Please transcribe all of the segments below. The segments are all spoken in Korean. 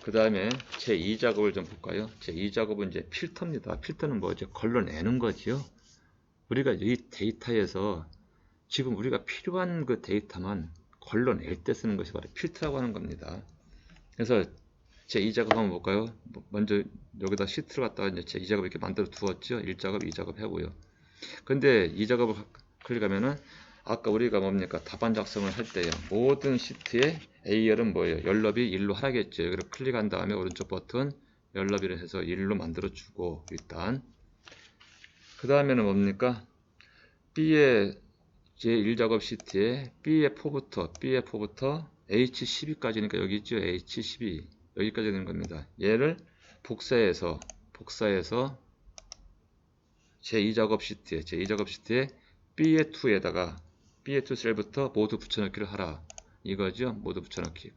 그 다음에 제2작업을 좀 볼까요? 제2작업은 이제 필터입니다. 필터는 뭐죠? 걸러내는 거지요. 우리가 이 데이터에서 지금 우리가 필요한 그 데이터만 걸러낼 때 쓰는 것이 바로 필터라고 하는 겁니다. 그래서 제2작업 한번 볼까요? 먼저 여기다 시트를 갖다가 이제 제2작업 이렇게 만들어 두었죠. 1작업, 2작업 하고요. 근데 2작업을 클릭하면은 아까 우리가 뭡니까? 답안 작성을 할 때요. 모든 시트의 A열은 뭐예요? 열너비 1로 하라겠죠. 여기를 클릭한 다음에 오른쪽 버튼 열너비를 해서 1로 만들어 주고 일단 그 다음에는 뭡니까? B의 제1작업 시트에 B의4부터 H12까지니까 여기 있죠. H12 여기까지 되는 겁니다. 얘를 복사해서 제2작업 시트에 B의2에다가 B의2 셀부터 모두 붙여넣기를 하라. 이거죠. 모두 붙여넣기.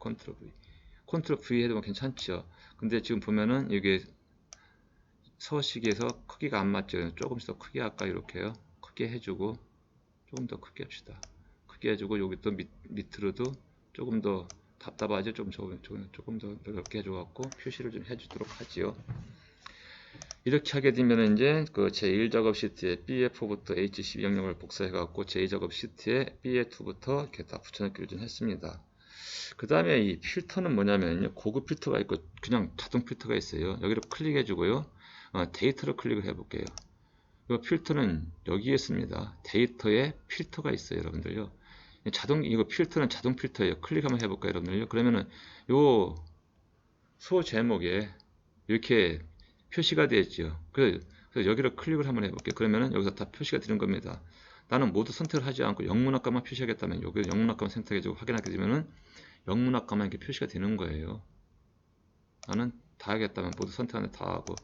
컨트롤 V 해도 괜찮죠. 근데 지금 보면은 이게 서식에서 크기가 안 맞죠. 조금씩 더 크게 할까 이렇게요. 크게 해주고 조금 더 크게 합시다. 크게 해주고 여기 또 밑으로도 조금 더 답답하죠. 조금 더 넓게 해줘갖고 표시를 좀 해주도록 하지요. 이렇게 하게 되면 이제 그 제1작업 시트에 B의4부터 H12 영역을 복사해갖고 제2작업 시트에 B의2부터 이렇게 다 붙여넣기를 좀 했습니다. 그 다음에 이 필터는 뭐냐면요. 고급 필터가 있고 그냥 자동 필터가 있어요. 여기를 클릭해주고요. 데이터를 클릭을 해볼게요. 이 필터는 여기에 있습니다. 데이터에 필터가 있어요. 여러분들요. 이거 필터는 자동 필터예요. 클릭 한번 해볼까요. 여러분들요. 그러면은 요 소 제목에 이렇게 표시가 되어 있죠. 그래서 여기를 클릭을 한번 해볼게요. 그러면은 여기서 다 표시가 되는 겁니다. 나는 모두 선택을 하지 않고 영문학과만 표시하겠다면 여기 영문학과만 선택해주고 확인하게 되면은 영문학과만 이렇게 표시가 되는 거예요. 나는 다 하겠다면 모두 선택하는데 다 하고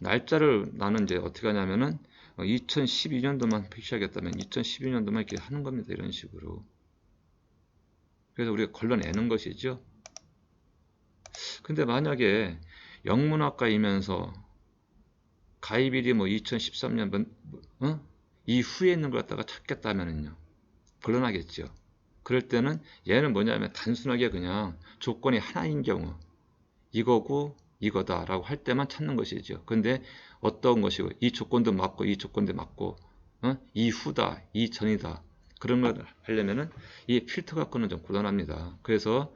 날짜를 나는 이제 어떻게 하냐면은 2012년도만 표시하겠다면 2012년도만 이렇게 하는 겁니다. 이런 식으로. 그래서 우리가 걸러내는 것이죠. 근데 만약에 영문학과이면서 가입일이 뭐 2013년 이후에 있는 걸 갖다가 찾겠다면요. 곤란하겠죠. 그럴 때는 얘는 뭐냐면 단순하게 그냥 조건이 하나인 경우 이거고 이거다 라고 할 때만 찾는 것이죠. 근데 어떤 것이고 이 조건도 맞고 이 조건도 맞고 이후다 이전이다 그런 걸 하려면은 이 필터 갖고는 좀 곤란합니다. 그래서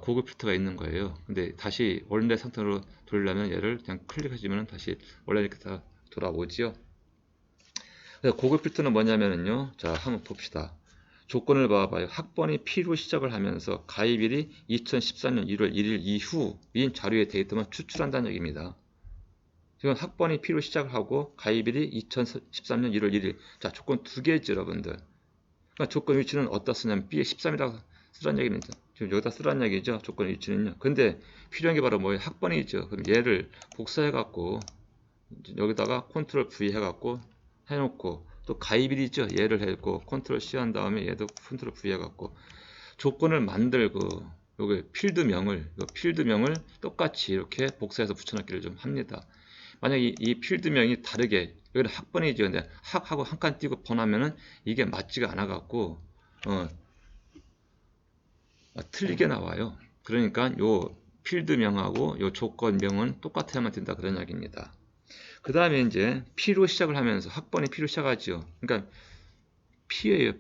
고급 필터가 있는 거예요. 근데 다시 원래 상태로 돌리려면 얘를 그냥 클릭해주면 다시 원래 이렇게 다 돌아오지요. 그래서 고급 필터는 뭐냐면요. 자, 한번 봅시다. 조건을 봐봐요. 학번이 P로 시작을 하면서 가입일이 2014년 1월 1일 이후인 자료의 데이터만 추출한다는 얘기입니다. 지금 학번이 P로 시작을 하고 가입일이 2013년 1월 1일. 자, 조건 두 개죠, 여러분들. 그러니까 조건 위치는 어디다 쓰냐면 B에 13이라고 쓰란 얘기입니다. 지금 여기다 쓰란 얘기죠. 조건 위치는요. 근데 필요한 게 바로 뭐예요? 학번이죠. 그럼 얘를 복사해 갖고 여기다가 컨트롤 V 해 갖고 해놓고 또 가입일이 있죠. 얘를 했고 컨트롤 C 한 다음에 얘도 컨트롤 V 해 갖고 조건을 만들고 여기 필드명을 똑같이 이렇게 복사해서 붙여넣기를 좀 합니다. 만약에 이 필드명이 다르게 여기는 학번이죠. 근데 학하고 한 칸 띄고 번하면은 이게 맞지가 않아 갖고 틀리게 나와요. 그러니까 요 필드명하고 요 조건명은 똑같아야만 된다 그런 이야기입니다. 그 다음에 이제 P로 시작을 하면서 학번이 P로 시작하죠. 그러니까 P예요.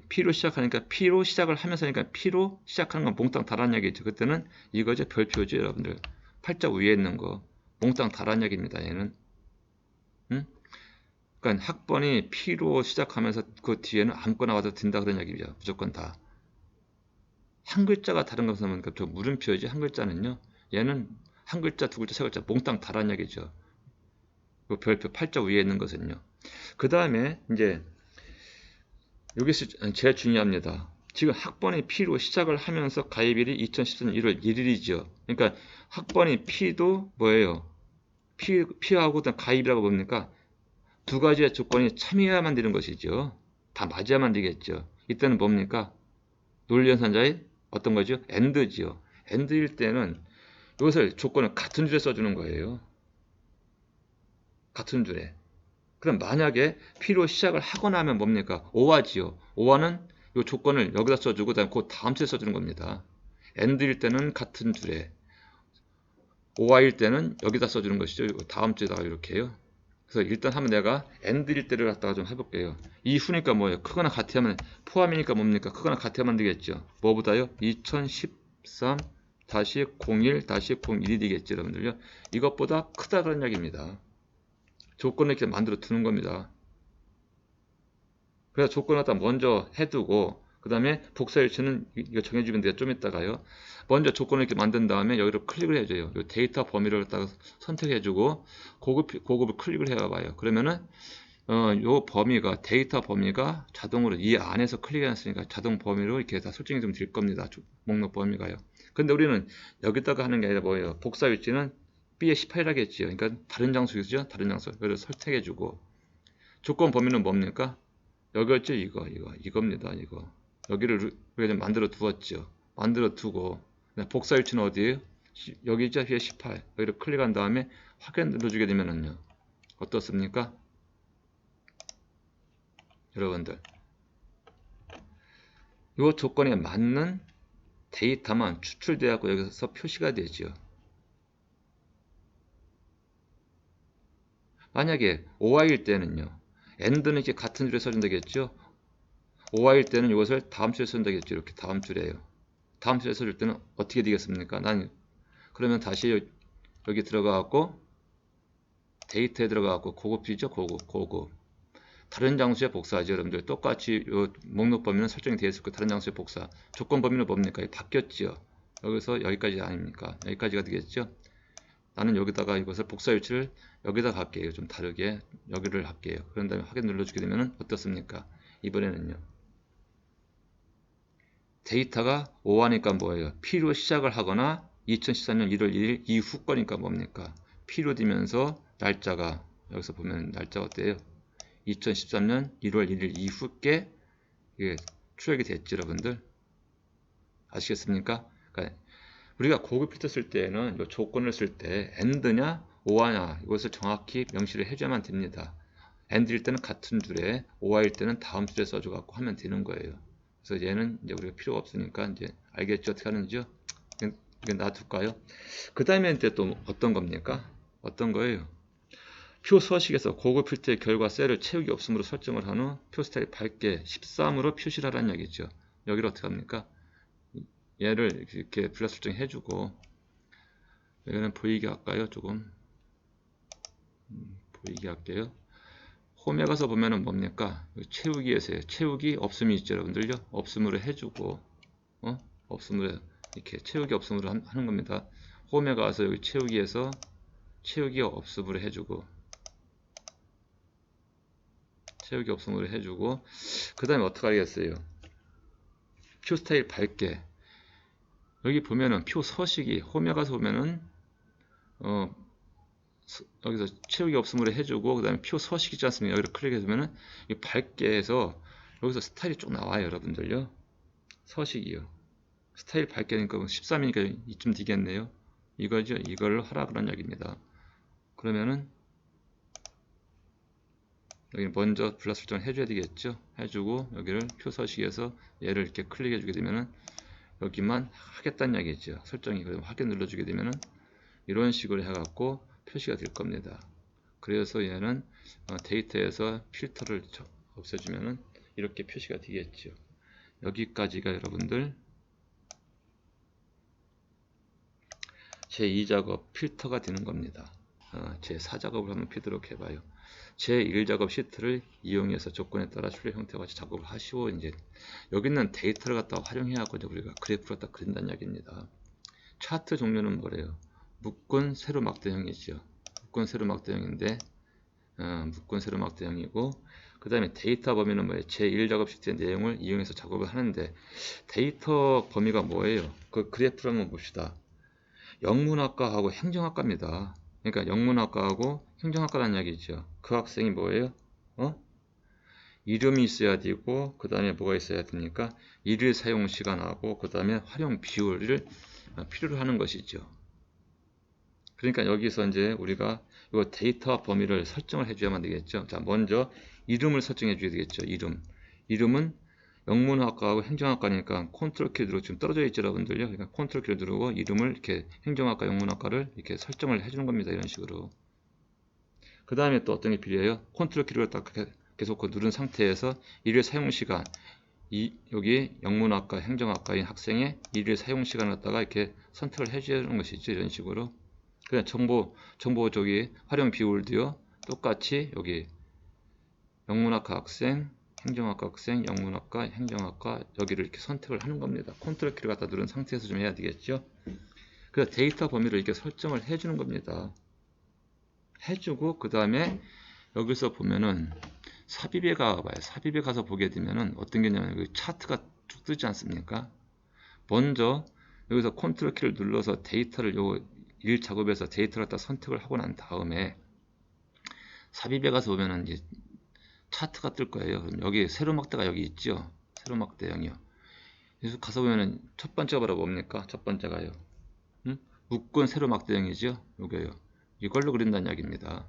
P로 시작하니까 P로 시작을 하면서니까 P로 시작하는 건 몽땅 다란 얘기죠. 그때는 이거죠. 별표죠. 여러분들 팔자 위에 있는 거 몽땅 다란 얘기입니다. 얘는 그러니까 학번이 P로 시작하면서 그 뒤에는 아무거나 와도 된다 그런 얘기죠. 무조건 다. 한 글자가 다른 것은 좀 물음표지. 한 글자는요. 얘는 한 글자, 두 글자, 세 글자 몽땅 다란 얘기죠. 그 별표 팔자 위에 있는 것은요. 그 다음에 이제 여기서 제일 중요합니다. 지금 학번이 P로 시작을 하면서 가입일이 2014년 1월 1일이죠. 그러니까 학번이 P도 뭐예요? P하고 가입이라고 뭡니까? 두 가지의 조건이 참여해야만 되는 것이죠. 다 맞아야만 되겠죠. 이때는 뭡니까? 논리연산자의 어떤 거죠? AND지요. AND일 때는 이것을 조건을 같은 줄에 써주는 거예요. 같은 줄에. 그럼 만약에 P로 시작을 하거나 하면 뭡니까? OR지요. OR는 이 조건을 여기다 써주고 그 다음 줄에 써주는 겁니다. AND일 때는 같은 줄에 OI일 때는 여기다 써주는 것이죠. 다음 주에다가 이렇게 해요. 그래서 일단 한번 내가 AND일 때를 갖다가 좀 해볼게요. 이 후니까 뭐예요? 크거나 같으면 포함이니까 뭡니까? 크거나 같으면 되겠죠. 뭐보다요? 2013-01-01이 되겠죠, 여러분들요. 이것보다 크다 그런 이야기입니다. 조건을 이렇게 만들어 두는 겁니다. 그래서 조건을 갖다 먼저 해두고 그 다음에 복사일치는 이거 정해주면 돼요. 좀 이따가요. 먼저 조건을 이렇게 만든 다음에 여기로 클릭을 해줘요. 요 데이터 범위를 갖다가 선택해주고 고급을 클릭을 해봐요. 그러면은 요 범위가 데이터 범위가 자동으로 이 안에서 클릭했으니까 자동 범위로 이렇게 다 설정이 좀 될 겁니다. 목록 범위가요. 근데 우리는 여기다가 하는 게 아니라 뭐예요? 복사 위치는 B의 18이라겠지요. 그러니까 다른 장소이죠. 다른 장소. 그래서 설정해주고 조건 범위는 뭡니까? 여기였죠. 이겁니다. 이거. 여기를 우리가 좀 만들어 두었죠. 만들어 두고 복사 위치는 어디에요? 여기죠. B의 18. 여기를 클릭한 다음에 확인 눌러주게 되면은요. 어떻습니까? 여러분들 이 조건에 맞는 데이터만 추출되었고 여기서 표시가 되죠. 만약에 OI일 때는요. AND는 이렇게 같은 줄에 써준다겠죠. OI일 때는 이것을 다음 줄에 써준다겠죠. 이렇게 다음 줄에요. 다음 줄에 써줄 때는 어떻게 되겠습니까? 그러면 다시 여기 들어가갖고 데이터에 들어가갖고 고급이죠. 고급. 다른 장소에 복사하죠. 여러분들 똑같이 요 목록 범위는 설정이 되어 있을 거고 다른 장소에 복사. 조건 범위는 뭡니까? 바뀌었죠. 여기서 여기까지 아닙니까? 여기까지가 되겠죠. 나는 여기다가 이것을 복사 위치를 여기다 갈게요. 좀 다르게 여기를 할게요. 그런 다음에 확인 눌러주게 되면 어떻습니까? 이번에는요. 데이터가 5하니까 뭐예요? P로 시작을 하거나 2014년 1월 1일 이후 거니까 뭡니까? P로 되면서 날짜가 여기서 보면 날짜가 어때요? 2013년 1월 1일 이후께 이게 출력이 됐죠, 여러분들. 아시겠습니까? 그러니까 우리가 고급 필터 쓸 때는 이 조건을 쓸 때 AND냐 OR냐 이것을 정확히 명시를 해줘야만 됩니다. AND일 때는 같은 줄에 OR일 때는 다음 줄에 써줘 갖고 하면 되는 거예요. 그래서 얘는 이제 우리가 필요가 없으니까 이제 알겠죠? 어떻게 하는지요? 이건 놔둘까요? 그 다음에 이제 또 어떤 겁니까? 어떤 거예요? 표 서식에서 고급 필터의 결과 셀을 채우기 없음으로 설정을 한 후 표 스타일 밝게 13으로 표시를 하라는 얘기죠. 여기를 어떻게 합니까? 얘를 이렇게 불러 설정해 주고 여기는 보이게 할까요? 조금 보이게 할게요. 홈에 가서 보면은 뭡니까? 채우기에서요. 채우기 없음이 있죠, 여러분들요. 없음으로 해주고 없음으로 이렇게 채우기 없음으로 하는 겁니다. 홈에 가서 여기 채우기에서 채우기 없음으로 해주고 채우기 없음으로 해주고 그 다음에 어떻게 하겠어요? 표 스타일 밝게 여기 보면은 표 서식이 홈에 가서 보면은 여기서 채우기 없음으로 해주고 그 다음에 표 서식 있지 않습니까? 여기를 클릭해주면은 밝게 해서 여기서 스타일이 쭉 나와요, 여러분들요. 서식이요. 스타일 밝게 하니까 13이니까 이쯤 되겠네요. 이거죠. 이걸 하라 그런 이야기입니다. 그러면은 여기 먼저 블러 설정을 해줘야 되겠죠. 해주고 여기를 표 서식에서 얘를 이렇게 클릭해 주게 되면은 여기만 하겠다는 이야기죠. 설정이 그러면 확인 눌러주게 되면은 이런 식으로 해갖고 표시가 될 겁니다. 그래서 얘는 데이터에서 필터를 없애주면은 이렇게 표시가 되겠죠. 여기까지가 여러분들 제2작업 필터가 되는 겁니다. 제4작업을 한번 피도록 해봐요. 제1작업 시트를 이용해서 조건에 따라 출력 형태와 같이 작업을 하시고 이제 여기 있는 데이터를 갖다 활용해갖고 이제 우리가 그래프를 갖다 그린다는 이야기입니다. 차트 종류는 뭐래요? 묶은 세로 막대형이죠. 묶은 세로 막대형인데 묶은 세로 막대형이고 그 다음에 데이터 범위는 뭐예요? 제1작업 시트의 내용을 이용해서 작업을 하는데 데이터 범위가 뭐예요? 그 그래프를 한번 봅시다. 영문학과하고 행정학과입니다. 그러니까 영문학과하고 행정학과라는 이야기죠. 그 학생이 뭐예요? 이름이 있어야 되고 그 다음에 뭐가 있어야 됩니까? 일일 사용 시간하고 그 다음에 활용 비율을 필요로 하는 것이죠. 그러니까 여기서 이제 우리가 이 데이터 범위를 설정을 해줘야만 되겠죠. 자, 먼저 이름을 설정해 줘야 되겠죠. 이름은 영문학과하고 행정학과니까 컨트롤 키 누르고 지금 떨어져 있죠, 여러분들요. 그러니까 컨트롤 키를 누르고 이름을 이렇게 행정학과, 영문학과를 이렇게 설정을 해주는 겁니다. 이런 식으로. 그 다음에 또 어떤 게 필요해요? 컨트롤 키를 딱 계속 누른 상태에서 일일 사용 시간, 여기 영문학과, 행정학과인 학생의 일일 사용 시간을 갖다가 이렇게 선택을 해주는 것이죠. 이런 식으로. 그냥 정보 저기 활용 비율도요. 똑같이 여기 영문학과 학생, 행정학과 학생, 영문학과, 행정학과 여기를 이렇게 선택을 하는 겁니다. 컨트롤 키를 갖다 누른 상태에서 좀 해야 되겠죠. 그래서 데이터 범위를 이렇게 설정을 해주는 겁니다. 해주고 그 다음에 여기서 보면은 삽입에 가봐요. 삽입에 가서 보게 되면은 어떤 게 있냐면 여기 차트가 쭉 뜨지 않습니까? 먼저 여기서 컨트롤 키를 눌러서 데이터를 요 일 작업에서 데이터를 갖다 선택을 하고 난 다음에 삽입에 가서 보면은 이제 차트가 뜰 거예요. 그럼 여기 세로 막대가 여기 있죠. 세로 막대형이요. 그래서 가서 보면은 첫 번째가 바로 뭡니까? 첫 번째가요. 묶은 세로 막대형이죠. 요게요. 이걸로 그린다는 이야기입니다.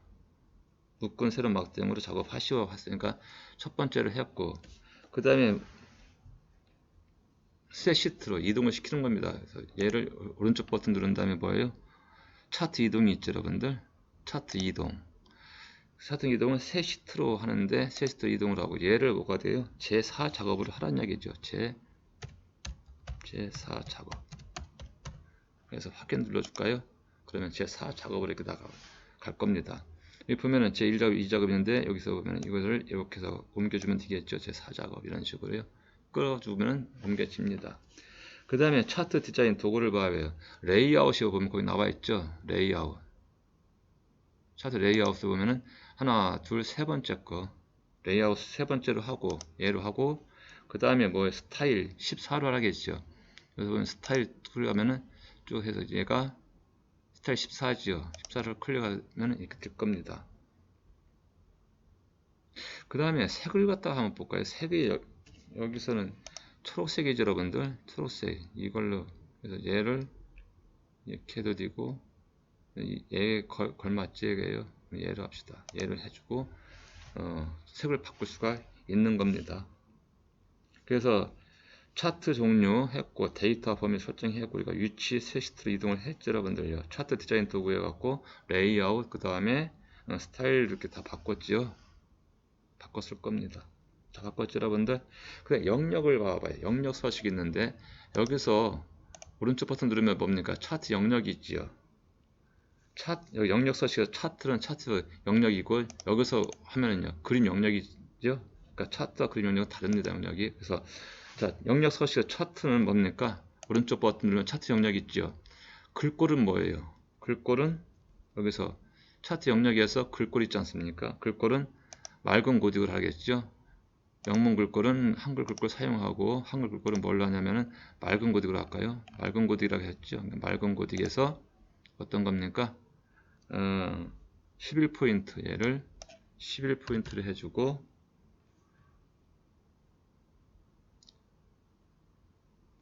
묶은 세로 막대형으로 작업하시오 했으니까 첫 번째를 했고 그 다음에 새 시트로 이동을 시키는 겁니다. 그래서 얘를 오른쪽 버튼 누른 다음에 뭐예요? 차트 이동이 있죠, 여러분들. 차트 이동. 차트 이동은 새 시트로 하는데 새 시트 이동을 하고 얘를 뭐가 돼요? 제4 작업을 하라는 얘기죠. 제4 작업. 그래서 확인 눌러줄까요? 그러면 제4 작업으로 이렇게 나갈 겁니다. 여기 보면은 제1작업, 2작업 있는데 여기서 보면 이것을 이렇게 해서 옮겨주면 되겠죠. 제4작업 이런 식으로요. 끌어주면 옮겨집니다. 그 다음에 차트 디자인 도구를 봐요. 레이아웃이 보면 거기 나와 있죠. 레이아웃. 차트 레이아웃을 보면은 하나, 둘, 세 번째 거 레이아웃 세 번째로 하고 얘로 하고 그 다음에 뭐 스타일 14로 하겠죠. 그래서 보면 스타일 클릭하면은 쭉 해서 얘가 스타일 14지요. 14를 클릭하면 이렇게 될 겁니다. 그 다음에 색을 갖다가 한번 볼까요? 색이 여기서는 초록색이죠, 여러분들. 초록색 이걸로 그래서 얘를 이렇게 해도 되고 얘에 걸맞지 얘예요. 얘를 합시다. 얘를 해주고 색을 바꿀 수가 있는 겁니다. 그래서 차트 종류 했고 데이터 범위 설정했고 우리가 위치 세시트로 이동을 했죠, 여러분들요. 차트 디자인 도구에 갖고 레이아웃 그 다음에 스타일 이렇게 다 바꿨죠. 바꿨을 겁니다. 다 바꿨죠, 여러분들. 그래 영역을 봐봐요. 영역 서식이 있는데 여기서 오른쪽 버튼 누르면 뭡니까? 차트 영역이 있지요. 여기 영역 서식에서 차트는 차트 영역이고 여기서 하면은요 그림 영역이죠. 그러니까 차트와 그림 영역은 다릅니다. 영역이. 그래서 자 영역 서식의 차트는 뭡니까? 오른쪽 버튼 누르면 차트 영역이 있죠. 글꼴은 뭐예요? 글꼴은 여기서 차트 영역에서 글꼴 있지 않습니까? 글꼴은 맑은 고딕을 하겠죠. 영문 글꼴은 한글 글꼴 사용하고 한글 글꼴은 뭘로 하냐면은 맑은 고딕으로 할까요? 맑은 고딕이라고 했죠. 맑은 고딕에서 어떤 겁니까? 11포인트 얘를 11포인트를 해주고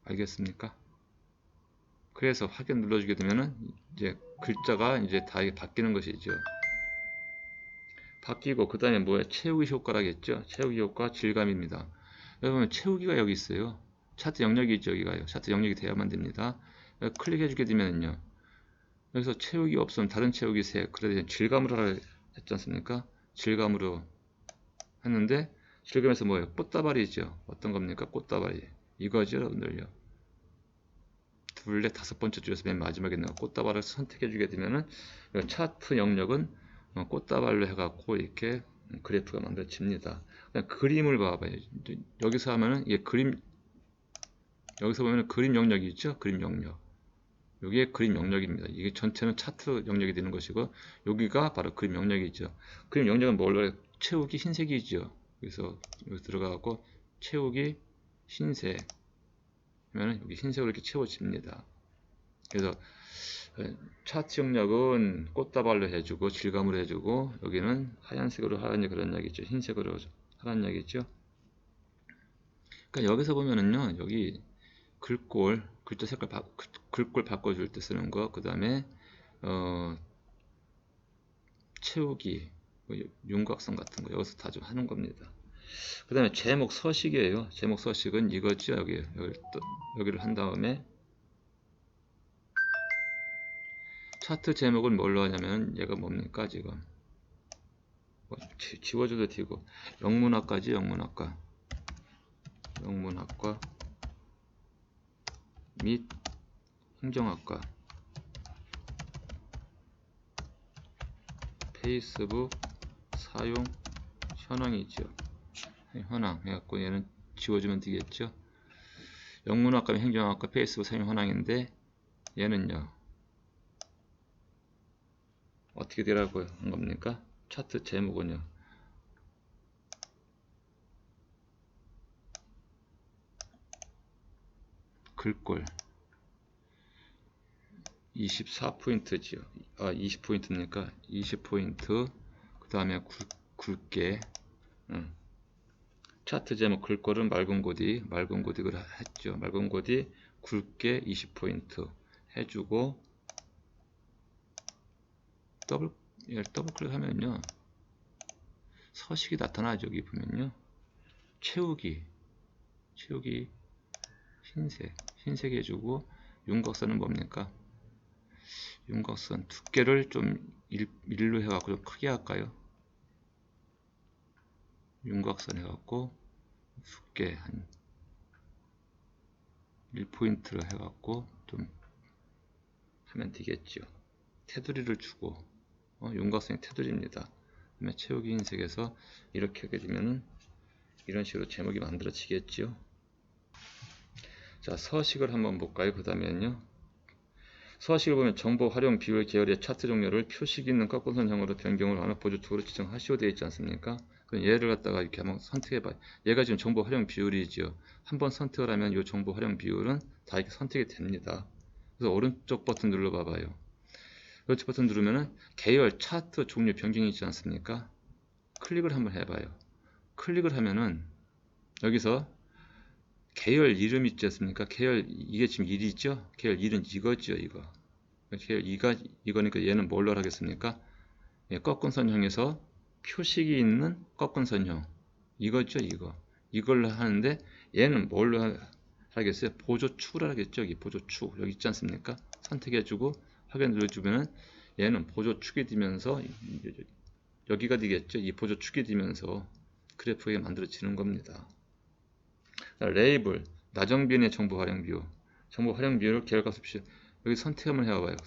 알겠습니까? 그래서 확인 눌러주게 되면은 이제 글자가 이제 다 바뀌는 것이죠. 바뀌고 그 다음에 뭐야? 채우기 효과라겠죠. 채우기 효과 질감입니다. 여러분 채우기가 여기 있어요. 차트 영역이 있죠. 여기가요. 차트 영역이 돼야만 됩니다. 클릭해 주게 되면요. 여기서 채우기 없으면 다른 채우기 색 그래서 질감으로 하라 했지 않습니까? 질감으로 했는데 질감에서 뭐예요? 꽃다발이죠. 어떤 겁니까? 꽃다발이 이거죠, 여러분들요. 둘레 다섯 번째 줄에서 맨 마지막에 있는 꽃다발을 선택해 주게 되면은 차트 영역은 꽃다발로 해갖고 이렇게 그래프가 만들어집니다. 그냥 그림을 봐봐요. 여기서 하면은 이게 그림 여기서 보면 그림 영역이 있죠. 그림 영역. 여기에 그림 영역입니다. 이게 전체는 차트 영역이 되는 것이고 여기가 바로 그림 영역이 있죠. 그림 영역은 뭘로 해요? 채우기 흰색이죠. 그래서 여기 들어가고 채우기 흰색 하면 여기 흰색으로 이렇게 채워집니다. 그래서 차트 영역은 꽃다발로 해주고 질감으로 해주고 여기는 하얀색으로 하라는 그런 이야기죠. 흰색으로 하라는 이야기죠. 그러니까 여기서 보면은요 여기 글자 색깔 글꼴 바꿔줄 때 쓰는 거, 그 다음에 채우기, 뭐 윤곽선 같은 거 여기서 다 좀 하는 겁니다. 그 다음에 제목 서식이에요. 제목 서식은 이거죠. 여기를 한 다음에 차트 제목을 뭘로 하냐면 얘가 뭡니까 지금 지워줘도 되고 영문학과지. 영문학과 및 행정학과 페이스북 사용 현황이죠. 현황 해갖고 얘는 지워주면 되겠죠. 영문학과 및 행정학과 페이스북 사용 현황인데 얘는요 어떻게 되라고 한 겁니까? 차트 제목은요 글꼴 24포인트지요. 20포인트니까 20포인트. 그 다음에 굵게 차트 제목 글꼴은 맑은 고딕을 했죠. 맑은 고딕 굵게 20포인트 해주고 더블 클릭하면요 서식이 나타나죠. 여기 보면요 채우기 흰색 해주고 윤곽선은 뭡니까? 윤곽선 두께를 좀 1로 해갖고 좀 크게 할까요? 윤곽선 해갖고 두께 한 1포인트로 해갖고 좀 하면 되겠죠. 테두리를 주고 윤곽선이 테두리입니다. 그다음에 채우기 흰색에서 이렇게 하게 되면은 이런 식으로 제목이 만들어지겠죠. 자, 서식을 한번 볼까요? 그 다음에는요 서식을 보면 정보 활용 비율 계열의 차트 종류를 표식 있는 꺾은선형으로 변경을 하는 보조축으로 지정하시오 되어 있지 않습니까? 그럼 얘를 갖다가 이렇게 한번 선택해봐요. 얘가 지금 정보 활용 비율이죠. 한번 선택을 하면 이 정보 활용 비율은 다 이렇게 선택이 됩니다. 그래서 오른쪽 버튼 눌러봐봐요. 오른쪽 버튼 누르면은 계열 차트 종류 변경이 있지 않습니까? 클릭을 한번 해봐요. 클릭을 하면은 여기서 계열 이름 있지 않습니까? 계열 이게 지금 1이죠? 계열 1은 이거죠, 이거. 계열 2가 이거니까 얘는 뭘로 하겠습니까? 예, 꺾은 선형에서 표식이 있는 꺾은 선형. 이거죠, 이거. 이걸로 하는데 얘는 뭘로 하겠어요? 보조축을 하겠죠, 여기 보조축. 여기 있지 않습니까? 선택해주고 확인 눌러주면은 얘는 보조축이 되면서 여기가 되겠죠. 이 보조축이 되면서 그래프가 만들어지는 겁니다. 레이블, 나정빈의 정보 활용 비율. 정보 활용 비율을 계열값 없이 여기 선택 한번 해봐요.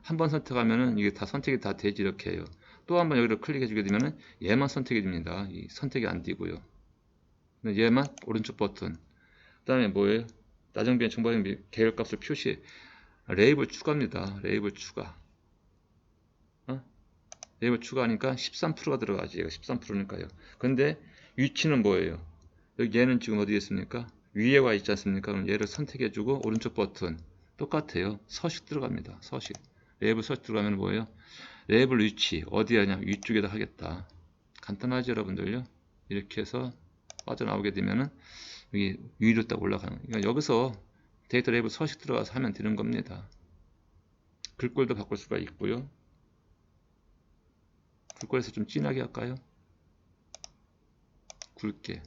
한번 선택하면은 이게 다 선택이 다 되지 이렇게 해요. 또 한번 여기를 클릭해 주게 되면은 얘만 선택이 됩니다. 이 선택이 안 되고요. 얘만 오른쪽 버튼. 그 다음에 뭐예요? 나정빈의 정보 활용 비율 계열값을 표시. 레이블 추가입니다. 레이블 추가. 레이블 추가하니까 13%가 들어가지. 얘가 13%니까요. 근데 위치는 뭐예요? 여기 얘는 지금 어디에 있습니까? 위에 와 있지 않습니까? 그럼 얘를 선택해주고 오른쪽 버튼 똑같아요. 서식 들어갑니다. 서식. 레이블 서식 들어가면 뭐예요? 레이블 위치 어디에 하냐? 위쪽에다 하겠다. 간단하죠, 여러분들요? 이렇게 해서 빠져나오게 되면은 여기 위로 딱 올라가는. 그러니까 여기서 데이터 레이블 서식 들어가서 하면 되는 겁니다. 글꼴도 바꿀 수가 있고요. 글꼴에서 좀 진하게 할까요? 굵게.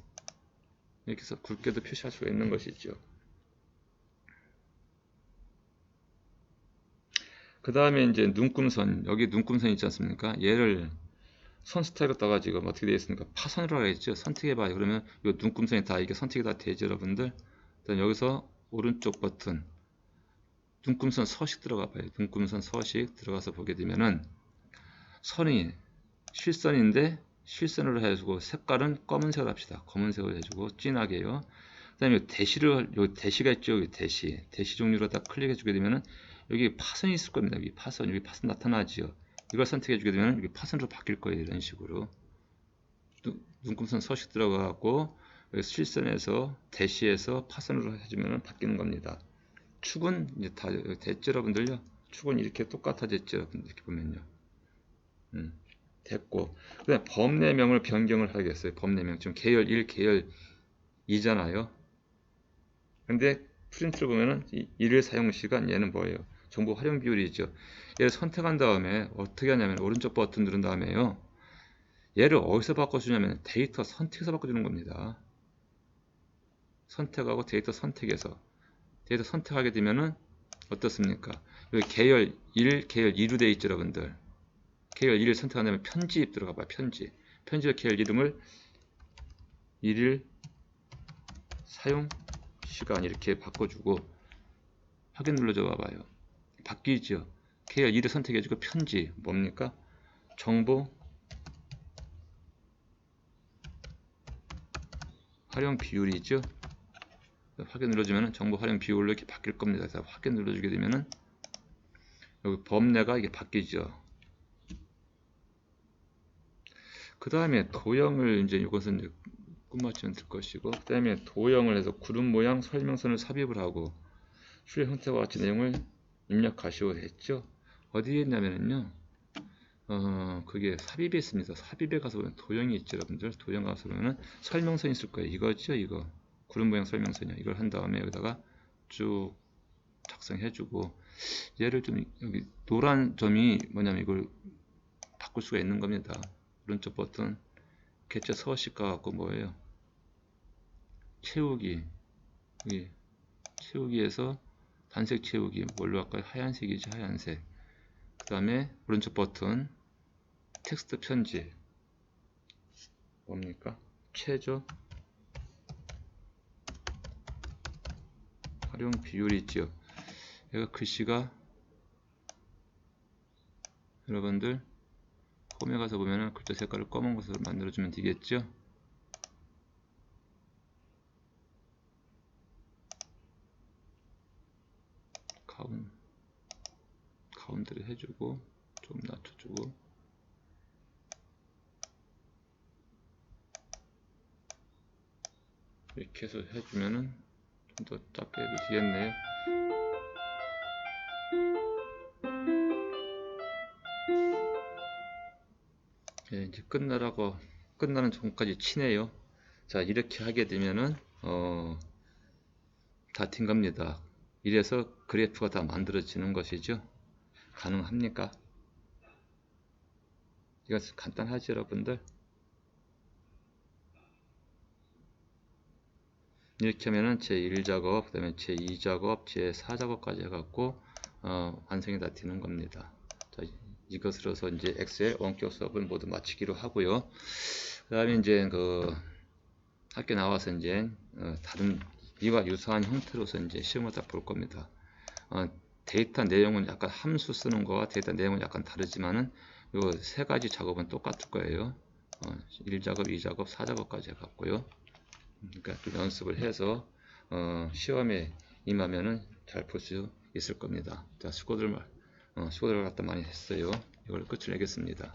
이렇게 해서 굵게도 표시할 수가 있는 것이죠. 그 다음에 이제 눈금선. 여기 눈금선 있지 않습니까? 얘를 선 스타일로다가 지금 어떻게 되어 있습니까? 파선으로 하겠죠. 선택해봐요. 그러면 이 눈금선이 다 이게 선택이 다 되죠, 여러분들. 일단 여기서 오른쪽 버튼. 눈금선 서식 들어가 봐요. 눈금선 서식 들어가서 보게 되면은 선이 실선인데 실선으로 해주고 색깔은 검은색으로 합시다. 검은색으로 해주고 진하게요. 그 다음에 요 대시가 있죠. 요 대시 종류로 딱 클릭해 주게 되면은 여기 파선이 있을 겁니다. 여기 파선 나타나지요. 이걸 선택해 주게 되면 여기 파선으로 바뀔 거예요. 이런 식으로 눈금선 서식 들어가고 실선에서 대시에서 파선으로 해주면 바뀌는 겁니다. 축은 이제 다 됐죠, 여러분들요. 축은 이렇게 똑같아졌죠, 여러분들. 이렇게 보면요. 됐고, 그다음 범례명을 변경을 하겠어요. 범례명 지금 계열 1, 계열 2잖아요. 근데 프린트를 보면은 일일 사용 시간 얘는 뭐예요? 정보 활용 비율이죠. 얘를 선택한 다음에 어떻게 하냐면 오른쪽 버튼 누른 다음에요. 얘를 어디서 바꿔주냐면 데이터 선택에서 바꿔주는 겁니다. 선택하고 데이터 선택에서 데이터 선택하게 되면은 어떻습니까? 여기 계열 1, 계열 2로 되어 있죠, 여러분들. 계열 1을 선택한다면 편집 들어가 봐요. 편집. 편집의 계열 이름을 1일 사용 시간 이렇게 바꿔주고 확인 눌러줘 봐봐요. 바뀌죠. 계열 1을 선택해주고 편집 뭡니까? 정보 활용 비율이죠. 확인 눌러주면 정보 활용 비율로 이렇게 바뀔 겁니다. 그래서 확인 눌러주게 되면은 여기 범례가 이게 바뀌죠. 그 다음에 도형을 이제 이것은 이제 끝마치면 될 것이고, 그 다음에 도형을 해서 구름 모양 설명선을 삽입을 하고 출력 형태와 같이 내용을 입력하시오 했죠. 어디에 있냐면요, 그게 삽입에 있습니다. 삽입에 가서 보면 도형이 있죠, 여러분들. 도형 가서 보면은 설명선이 있을 거예요. 이거죠, 이거. 구름 모양 설명선이요. 이걸 한 다음에 여기다가 쭉 작성해주고, 얘를 좀 여기 노란 점이 뭐냐면 이걸 바꿀 수가 있는 겁니다. 오른쪽 버튼 개체 서식과 갖고 뭐예요? 채우기. 여기 채우기에서 단색 채우기 뭘로 할까요? 하얀색이죠, 하얀색. 그 다음에 오른쪽 버튼 텍스트 편집 뭡니까? 최저 활용 비율이 있죠. 얘가 글씨가 여러분들 홈에 가서 보면은 글자 색깔을 검은 것으로 만들어주면 되겠죠. 가운데를 해주고 좀 낮춰주고 이렇게 해서 해주면은 좀 더 작게 해도 되겠네요. 예, 이제 끝나는 전까지 치네요. 자, 이렇게 하게 되면은 다 된 겁니다. 이래서 그래프가 다 만들어지는 것이죠. 가능합니까? 이것은 간단하죠, 여러분들. 이렇게 하면은 제1작업, 그 다음에 제2작업, 제4작업까지 해갖고 완성이 다 되는 겁니다. 자, 이것으로서 이제 엑셀 원격 수업을 모두 마치기로 하고요. 그 다음에 이제 그 학교 나와서 이제 다른 이와 유사한 형태로서 이제 시험을 다 볼 겁니다. 데이터 내용은 약간 함수 쓰는 거와 데이터 내용은 약간 다르지만은 요 세 가지 작업은 똑같을 거예요. 1작업, 2작업, 4작업까지 해갖고요. 그러니까 연습을 해서 시험에 임하면은 잘 볼 수 있을 겁니다. 자, 수고들 갖다 많이 했어요. 이걸 끝을 내겠습니다.